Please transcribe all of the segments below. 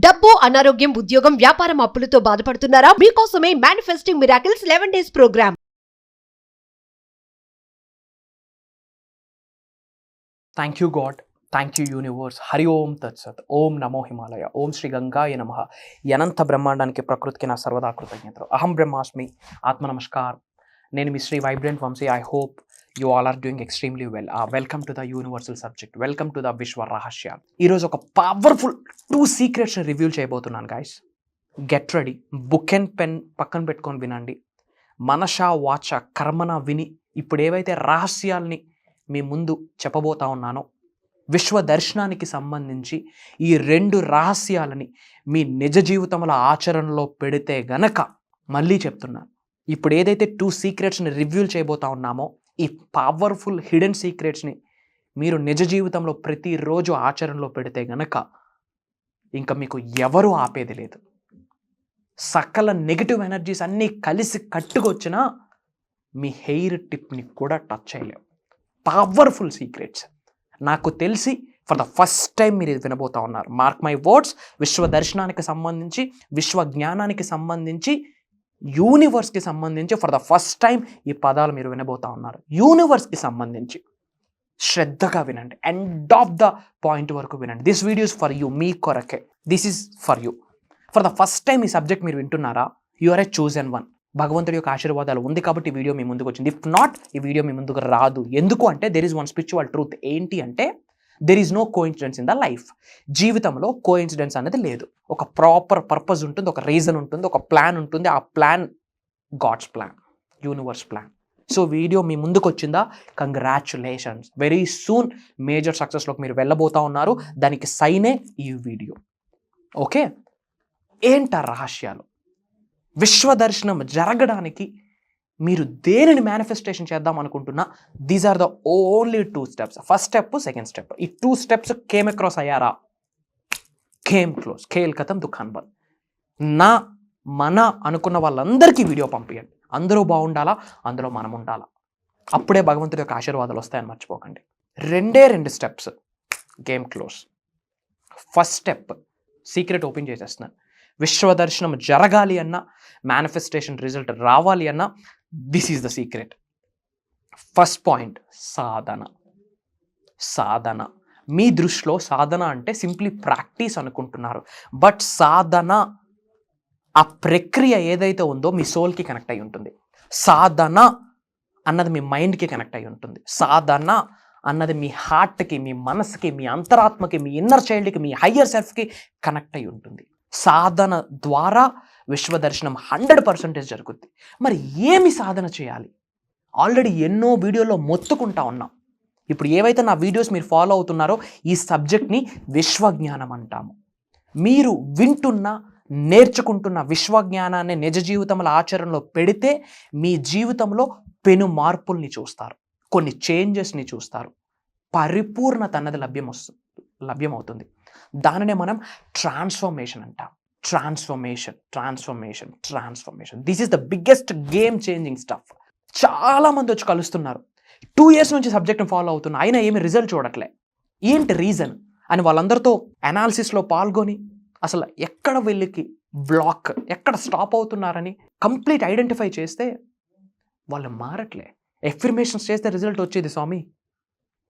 డబ్బు, అనారోగ్యం, ఉద్యోగం, వ్యాపారం, అప్పులతో బాధపడుతున్నారా? మీకోసమే manifesting miracles 11 days programme. Thank you God, thank you universe. హరి ఓం తత్సత్. ఓం నమో హిమాలయ. ఓం శ్రీ గంగాయ నమః. అనంత బ్రహ్మాండానికి, ప్రకృతికి నా సర్వదా కృతజ్ఞతలు. అహం బ్రహ్మాస్మి. ఆత్మ నమస్కార్. నేను మీ Shri vibrant Vamshi. I hope you all are doing extremely well. Welcome to the universal subject. Welcome to the విశ్వ రహస్యాలు. ఈరోజు ఒక పవర్ఫుల్ 2 సీక్రెట్స్ని రివ్యూ చేయబోతున్నాను guys. Get ready. Book and pen పక్కన పెట్టుకొని వినండి. మనష వాచ కర్మన విని ఇప్పుడు ఏవైతే రహస్యాల్ని మీ ముందు చెప్పబోతా ఉన్నానో, విశ్వ దర్శనానికి సంబంధించి ఈ 2 రహస్యాలని మీ నిజ జీవితంలో ఆచరణలో పెడితే గనక, మళ్ళీ చెప్తున్నాను, ఇప్పుడు ఏదైతే 2 సీక్రెట్స్ని రివ్యూ చేయబోతా ఉన్నామో, ఈ పవర్ఫుల్ హిడెన్ సీక్రెట్స్ని మీరు నిజ జీవితంలో ప్రతిరోజు ఆచరణలో పెడితే గనక ఇంకా మీకు ఎవరు ఆపేది లేదు. సకల నెగిటివ్ ఎనర్జీస్ అన్నీ కలిసి కట్టుకొచ్చినా మీ హెయిర్ టిప్ని కూడా టచ్ చేయలేవు. Powerful secrets. నాకు తెలిసి ఫర్ ద ఫస్ట్ టైం మీరు ఇది వినబోతా ఉన్నారు. Mark my words. విశ్వ దర్శనానికి సంబంధించి, విశ్వ జ్ఞానానికి సంబంధించి, యూనివర్స్కి సంబంధించి ఫర్ ద ఫస్ట్ టైం ఈ పదాలు మీరు వినబోతా ఉన్నారు. యూనివర్స్కి సంబంధించి శ్రద్ధగా వినండి. ఎండ్ ఆఫ్ ద పాయింట్ వరకు వినండి. This videos for you. మీ కొరకే. This is for you. For the first time ఈ సబ్జెక్ట్ మీరు వింటున్నారా? You are a chosen one. భగవంతుడి యొక్క ఆశీర్వాదాలు ఉంది కాబట్టి ఈ వీడియో మీ ముందుకు వచ్చింది. ఇఫ్ నాట్, ఈ వీడియో మీ ముందుకు రాదు. ఎందుకు అంటే there is one spiritual truth. ఏంటి అంటే there is no coincidence in the life. జీవితంలో కోఇన్సిడెన్స్ అనేది లేదు. ఒక ప్రాపర్ పర్పస్ ఉంటుంది, ఒక రీజన్ ఉంటుంది, ఒక ప్లాన్ ఉంటుంది. ఆ plan God's plan, universe plan. So video మీ ముందుకు వచ్చిందా? కంగ్రాచులేషన్స్. వెరీ సూన్ మేజర్ సక్సెస్లోకి మీరు వెళ్ళబోతా ఉన్నారు. దానికి సైనే ఈ వీడియో. ఓకే, ఏంటా రహస్యాలు? విశ్వ దర్శనం జరగడానికి మీరు దేనిని మేనిఫెస్టేషన్ చేద్దాం అనుకుంటున్నా, these are the only 2 steps. First step, second step. ఈ 2 steps కేమ్ అక్రాస్ అయ్యారా? Came close. ఖేల్ కథం దుఃఖాన్ బంద్. మన అనుకున్న వాళ్ళందరికీ వీడియో పంపించండి. అందరూ బాగుండాలా, అందులో మనం ఉండాలా. అప్పుడే భగవంతుడి యొక్క ఆశీర్వాదాలు వస్తాయని మర్చిపోకండి. 2 steps. Game close. First step secret open చేసేస్తున్నాను. విశ్వ దర్శనం జరగాలి అన్నా, మేనిఫెస్టేషన్ రిజల్ట్ రావాలి అన్నా, this is the secret. First point, సాధన. సాధన. మీ దృష్టిలో సాధన అంటే సింప్లీ ప్రాక్టీస్ అనుకుంటున్నారు. బట్ సాధన, ఆ ప్రక్రియ ఏదైతే ఉందో మీ సోల్కి కనెక్ట్ అయి ఉంటుంది. సాధన అన్నది మీ మైండ్కి కనెక్ట్ అయి ఉంటుంది. సాధన అన్నది మీ హార్ట్కి, మీ మనసుకి, మీ అంతరాత్మకి, మీ ఇన్నర్ చైల్డ్కి, మీ హయ్యర్ సెల్ఫ్కి కనెక్ట్ అయి ఉంటుంది. సాధన ద్వారా విశ్వదర్శనం 100% జరుగుద్ది. మరి ఏమి సాధన చేయాలి? ఆల్రెడీ ఎన్నో వీడియోలో మొత్తుకుంటా ఉన్నాం. ఇప్పుడు ఏవైతే నా వీడియోస్ మీరు ఫాలో అవుతున్నారో, ఈ సబ్జెక్ట్ని విశ్వజ్ఞానం అంటాము. మీరు వింటున్న, నేర్చుకుంటున్న విశ్వజ్ఞానాన్ని నిజ జీవితంలో ఆచరణలో పెడితే మీ జీవితంలో పెను మార్పుల్ని చూస్తారు, కొన్ని చేంజెస్ని చూస్తారు, పరిపూర్ణత అన్నది లభ్యమవుతుంది. దానినే మనం ట్రాన్స్ఫర్మేషన్ అంటాం. Transformation. This is the biggest game changing stuff. చాలా మంది వచ్చి కలుస్తున్నారు. 2 years నుంచి సబ్జెక్ట్ని ఫాలో అవుతున్నా, అయినా ఏమి రిజల్ట్ చూడట్లే. ఏంటి రీజన్ అని వాళ్ళందరితో అనాలిసిస్లో పాల్గొని అసలు ఎక్కడ వెళ్ళికి బ్లాక్, ఎక్కడ స్టాప్ అవుతున్నారని కంప్లీట్ ఐడెంటిఫై చేస్తే వాళ్ళు మారట్లే. ఎఫర్మేషన్స్ చేస్తే రిజల్ట్ వచ్చేది స్వామి,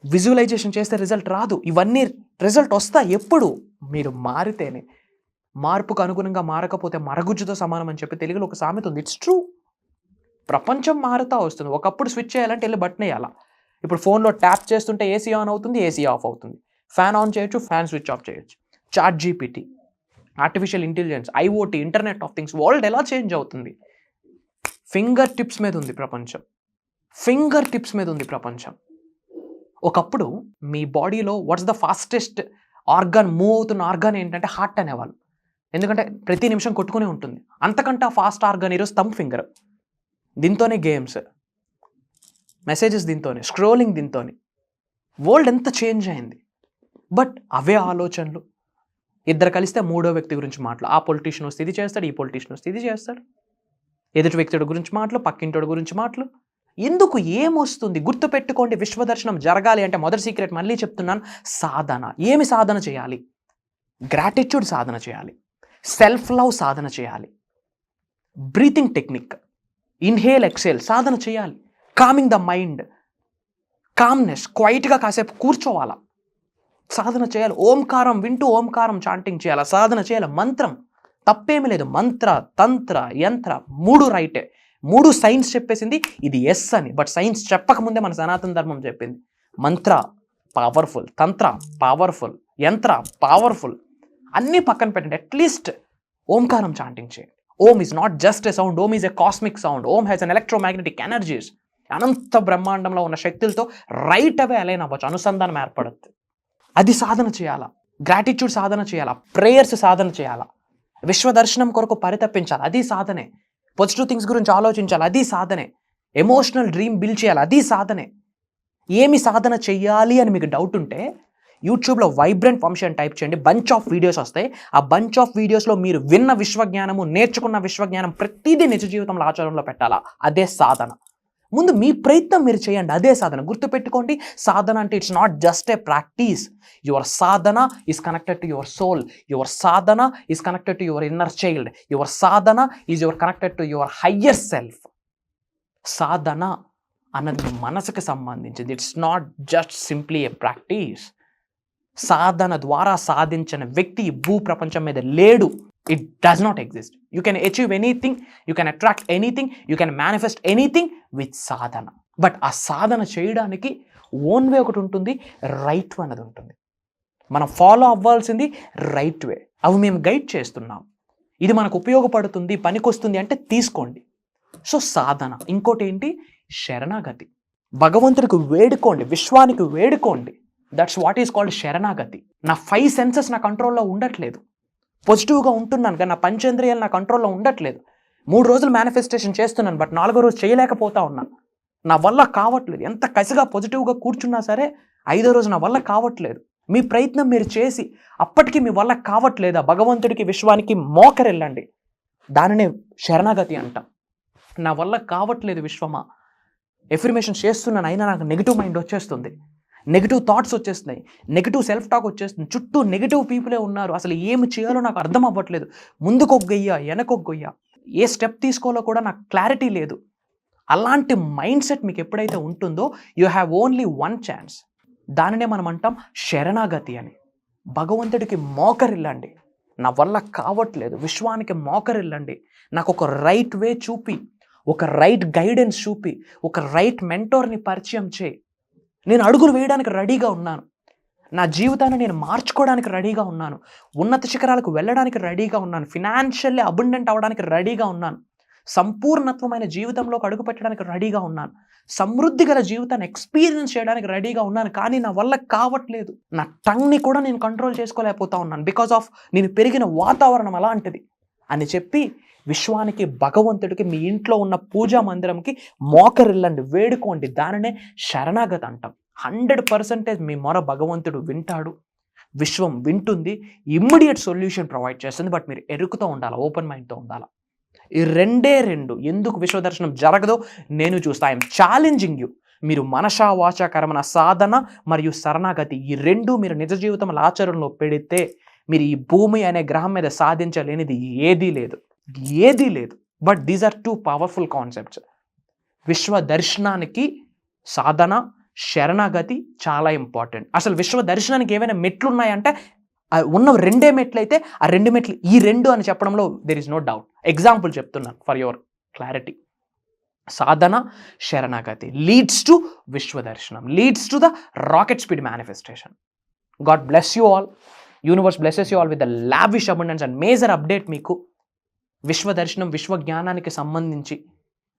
విజువలైజేషన్ చేస్తే రిజల్ట్ రాదు. ఇవన్నీ రిజల్ట్ వస్తాయి ఎప్పుడు? మీరు మారితేనే. మార్పుకు అనుగుణంగా మారకపోతే మరగుజ్జుతో సమానం అని చెప్పి తెలుగులో ఒక సామెత ఉంది. It's true. ప్రపంచం మారుతూ వస్తుంది. ఒకప్పుడు స్విచ్ చేయాలంటే వెళ్ళి బటన్ వేయాలా. ఇప్పుడు ఫోన్లో ట్యాప్ చేస్తుంటే ఏసీ ఆన్ అవుతుంది, ఏసీ ఆఫ్ అవుతుంది. ఫ్యాన్ ఆన్ చేయొచ్చు, ఫ్యాన్ స్విచ్ ఆఫ్ చేయొచ్చు. ChatGPT, artificial intelligence, IOT, internet of things, world ఎలా చేంజ్ అవుతుంది? ఫింగర్ టిప్స్ మీద ఉంది ప్రపంచం. ఒకప్పుడు మీ బాడీలో what's the fastest organ, move అవుతున్న ఆర్గాన్ ఏంటంటే హార్ట్ అనేవాళ్ళు. ఎందుకంటే ప్రతి నిమిషం కొట్టుకునే ఉంటుంది. అంతకంటే ఆ ఫాస్ట్ ఆర్గాన్ ఈరోజు థంబ్ ఫింగర్. దీంతోనే గేమ్స్, మెసేజెస్ దీంతోనే, స్క్రోలింగ్ దీంతోనే. వరల్డ్ ఎంత చేంజ్ అయింది. బట్ అవే ఆలోచనలు. ఇద్దరు కలిస్తే 3వ వ్యక్తి గురించి ఆ పొలిటీషియన్ వస్తే ఇది చేస్తాడు, ఈ పొలిటీషియన్ వస్తే ఇది చేస్తాడు. ఎదుటి వ్యక్తుడి గురించి పక్కింటోడి గురించి ఎందుకు ఏమొస్తుంది? గుర్తుపెట్టుకోండి, విశ్వదర్శనం జరగాలి అంటే మొదటి సీక్రెట్ మళ్ళీ చెప్తున్నాను, సాధన. ఏమి సాధన చేయాలి? గ్రాటిట్యూడ్ సాధన చేయాలి, సెల్ఫ్ లవ్ సాధన చేయాలి, బ్రీతింగ్ టెక్నిక్, ఇన్హేల్ ఎక్సేల్ సాధన చేయాలి, కామింగ్ ద మైండ్, కామ్నెస్, క్వైట్గా కాసేపు కూర్చోవాలా, సాధన చేయాలి, ఓంకారం వింటూ ఓంకారం చాంటింగ్ చేయాలి, సాధన చేయాలి, మంత్రం తప్పేమీ లేదు, మంత్ర తంత్ర యంత్ర 3 రైటే, 3 సైన్స్ చెప్పేసింది, ఇది ఎస్ అని. బట్ సైన్స్ చెప్పకముందే మన సనాతన ధర్మం చెప్పింది. మంత్ర పవర్ఫుల్, తంత్ర పవర్ఫుల్, యంత్ర పవర్ఫుల్, అన్నీ పక్కన పెట్టండి, అట్లీస్ట్ ఓంకారం చాంటింగ్ చేయండి. Om is not just a sound, Om is a cosmic sound, Om has an electromagnetic energies. అనంత బ్రహ్మాండంలో ఉన్న శక్తులతో రైట్ అవే అలైన్ అవ్వచ్చు, అనుసంధానం ఏర్పడుద్ది. అది సాధన చేయాలా, గ్రాటిట్యూడ్ సాధన చేయాలా, ప్రేయర్స్ సాధన చేయాలా, విశ్వదర్శనం కొరకు పరితపించాలి, అది సాధనే, పాజిటివ్ థింగ్స్ గురించి ఆలోచించాలి, అది సాధనే, ఎమోషనల్ డ్రీమ్ బిల్డ్ చేయాలి, అది సాధనే. ఏమి సాధన చెయ్యాలి అని మీకు డౌట్ ఉంటే యూట్యూబ్లో వైబ్రెంట్ వంశీ అని టైప్ చేయండి, బంచ్ ఆఫ్ వీడియోస్ వస్తాయి. ఆ బంచ్ ఆఫ్ వీడియోస్లో మీరు విన్న విశ్వజ్ఞానము, నేర్చుకున్న విశ్వజ్ఞానం ప్రతిదీ నిజ జీవితంలో ఆచరణలో పెట్టాలా, అదే సాధన. ముందు మీ ప్రయత్నం మీరు చేయండి, అదే సాధన. గుర్తుపెట్టుకోండి, సాధన అంటే it's not just a practice. Your sadhana is connected to your soul, your sadhana is connected to your inner child, your sadhana is your connected to your higher self. సాధన అన్నది మనసుకు సంబంధించింది, it's not just simply a practice. సాధన ద్వారా సాధించిన వ్యక్తి ఈ భూ ప్రపంచం మీద లేడు. It does not exist. You can achieve anything, you can attract anything, you can manifest anything with Sadhana. But ఆ సాధన చేయడానికి ఓన్ వే ఒకటి ఉంటుంది, రైట్ వే అన్నది ఉంటుంది. మనం ఫాలో అవ్వాల్సింది రైట్ వే. అవి మేము గైడ్ చేస్తున్నాం, ఇది మనకు ఉపయోగపడుతుంది, పనికొస్తుంది అంటే తీసుకోండి. సో సాధన. ఇంకోటి ఏంటి, శరణాగతి. భగవంతుడికి వేడుకోండి, విశ్వానికి వేడుకోండి. దట్స్ వాట్ ఈస్ కాల్డ్ శరణాగతి. నా 5 సెన్సెస్ నా కంట్రోల్లో ఉండట్లేదు, పాజిటివ్గా ఉంటున్నాను కానీ నా పంచేంద్రియాలు నా కంట్రోల్లో ఉండట్లేదు. 3 రోజులు మేనిఫెస్టేషన్ చేస్తున్నాను, బట్ 4వ రోజు చేయలేకపోతా ఉన్నాను, నా వల్ల కావట్లేదు. ఎంత కసిగా పాజిటివ్గా కూర్చున్నా సరే 5వ రోజు నా వల్ల కావట్లేదు. మీ ప్రయత్నం మీరు చేసి అప్పటికి మీ వల్ల కావట్లేదా, భగవంతుడికి విశ్వానికి మోకరెళ్ళండి. దానినే శరణాగతి అంటాం. నా వల్ల కావట్లేదు విశ్వమా, ఎఫర్మేషన్ చేస్తున్నాను అయినా నాకు నెగిటివ్ మైండ్ వచ్చేస్తుంది, నెగిటివ్ థాట్స్ వచ్చేస్తున్నాయి, నెగిటివ్ సెల్ఫ్ టాక్ వచ్చేస్తుంది, చుట్టూ నెగిటివ్ పీపులే ఉన్నారు, అసలు ఏమి చేయాలో నాకు అర్థం అవ్వట్లేదు, ముందుకు ఒక గొయ్య వెనక ఒక గొయ్య, ఏ స్టెప్ తీసుకోవాలో కూడా నాకు క్లారిటీ లేదు. అలాంటి మైండ్ సెట్ మీకు ఎప్పుడైతే ఉంటుందో యూ హ్యావ్ ఓన్లీ 1 ఛాన్స్. దానినే మనం అంటాం శరణాగతి అని. భగవంతుడికి మోకరిల్లండి, నా వల్ల కావట్లేదు, విశ్వానికి మోకరిల్లండి, నాకు ఒక రైట్ వే చూపి, ఒక రైట్ గైడెన్స్ చూపి, ఒక రైట్ మెంటోర్ని పరిచయం చేయి. నేను అడుగులు వేయడానికి రెడీగా ఉన్నాను, నా జీవితాన్ని నేను మార్చుకోవడానికి రెడీగా ఉన్నాను, ఉన్నత శిఖరాలకు వెళ్ళడానికి రెడీగా ఉన్నాను, ఫినాన్షియల్లీ అబండెంట్ అవ్వడానికి రెడీగా ఉన్నాను, సంపూర్ణత్వమైన జీవితంలోకి అడుగు పెట్టడానికి రెడీగా ఉన్నాను, సమృద్ధి గల జీవితాన్ని ఎక్స్పీరియన్స్ చేయడానికి రెడీగా ఉన్నాను. కానీ నా వల్ల కావట్లేదు, నా టంగ్ని కూడా నేను కంట్రోల్ చేసుకోలేకపోతా ఉన్నాను, బికాస్ ఆఫ్ నేను పెరిగిన వాతావరణం అలాంటిది అని చెప్పి విశ్వానికి, భగవంతుడికి, మీ ఇంట్లో ఉన్న పూజా మందిరంకి మోకరిల్లండి, వేడుకోండి. దానినే శరణాగతి అంటాం. 100% మీ మొర భగవంతుడు వింటాడు, విశ్వం వింటుంది, ఇమ్మీడియట్ సొల్యూషన్ ప్రొవైడ్ చేస్తుంది. బట్ మీరు ఎరుకుతూ ఉండాలి, ఓపెన్ మైండ్తో ఉండాలి. ఈ రెండే 2 ఎందుకు విశ్వదర్శనం జరగదో నేను చూస్తా. I'm challenging you. మీరు మనసా వాచా కర్మణ సాధన మరియు శరణాగతి, ఈ 2 మీరు నిజ జీవితం ఆచరణలో పెడితే మీరు ఈ భూమి అనే గ్రహం మీద సాధించలేనిది ఏదీ లేదు. But these are 2 powerful concepts. విశ్వ దర్శనానికి సాధన, శరణాగతి చాలా ఇంపార్టెంట్. అసలు విశ్వ దర్శనానికి ఏవైనా మెట్లు ఉన్నాయంటే ఉన్న 2 మెట్లు అయితే ఆ 2 మెట్లు ఈ 2 అని చెప్పడంలో there is no doubt. Example చెప్తున్నాను ఫర్ యువర్ క్లారిటీ. సాధన, శరణాగతి లీడ్స్ టు విశ్వదర్శనం, leads to the rocket speed manifestation. God bless you all. Universe blesses you all with the lavish abundance and major update. మీకు విశ్వదర్శనం, విశ్వజ్ఞానానికి సంబంధించి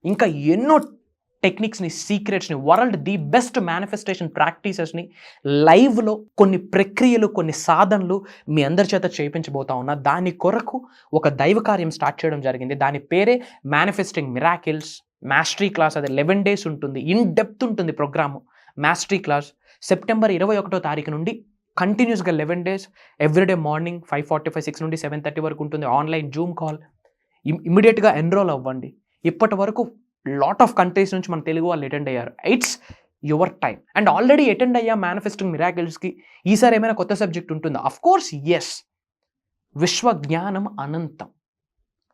ఇంకా ఎన్నో టెక్నిక్స్ని, సీక్రెట్స్ని, వరల్డ్ ది బెస్ట్ మేనిఫెస్టేషన్ ప్రాక్టీసెస్ని లైవ్లో కొన్ని ప్రక్రియలు, కొన్ని సాధనలు మీ అందరి చేత చేయించబోతా ఉన్నా. దాని కొరకు ఒక దైవ కార్యం స్టార్ట్ చేయడం జరిగింది. దాని పేరే మేనిఫెస్టింగ్ మిరాకిల్స్ మాస్టరీ క్లాస్. అది 11 days ఉంటుంది, ఇన్ డెప్త్ ఉంటుంది ప్రోగ్రాము. మాస్టరీ క్లాస్ సెప్టెంబర్ 21వ తారీఖు నుండి కంటిన్యూస్గా 11 days ఎవ్రీడే మార్నింగ్ 5:45, 6 నుండి 7:30 వరకు ఉంటుంది. Online Zoom call. ఇమ్మీడియట్గా ఎన్రోల్ అవ్వండి. ఇప్పటి వరకు లాట్ ఆఫ్ కంట్రీస్ నుంచి మన తెలుగు వాళ్ళు అటెండ్ అయ్యారు. It's your time. And already attend అయ్యా మేనిఫెస్టింగ్ మిరాకిల్స్కి. ఈసారి ఏమైనా కొత్త సబ్జెక్ట్ ఉంటుందా? Of course yes. విశ్వ జ్ఞానం అనంతం.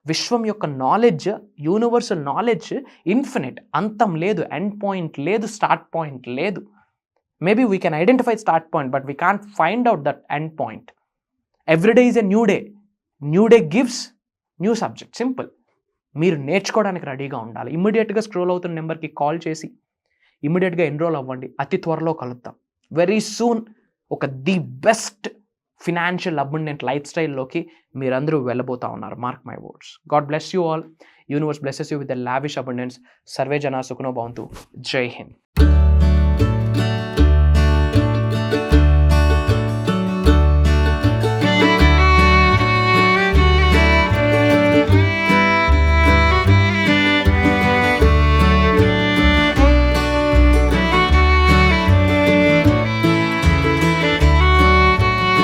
విశ్వం యొక్క నాలెడ్జ్, యూనివర్సల్ నాలెడ్జ్ ఇన్ఫినిట్, అంతం లేదు, ఎండ్ పాయింట్ లేదు, స్టార్ట్ పాయింట్ లేదు. Maybe we can identify start point, but we can't find out that end point. Every day is a new day. New day gives new subject. Simple. మీరు నేర్చుకోవడానికి రెడీగా ఉండాలి. ఇమ్మీడియట్గా scroll అవుతున్న నెంబర్కి call చేసి ఇమ్మీడియట్గా ఎన్రోల్ అవ్వండి. అతి త్వరలో కలుద్దాం. వెరీ సూన్ ఒక the best financial abundant life స్టైల్లోకి మీరందరూ వెళ్ళబోతా ఉన్నారు. Mark my words. God bless you all. Universe blesses you with the lavish abundance. సర్వే జనా సుఖనో భవంతు. జై హింద్.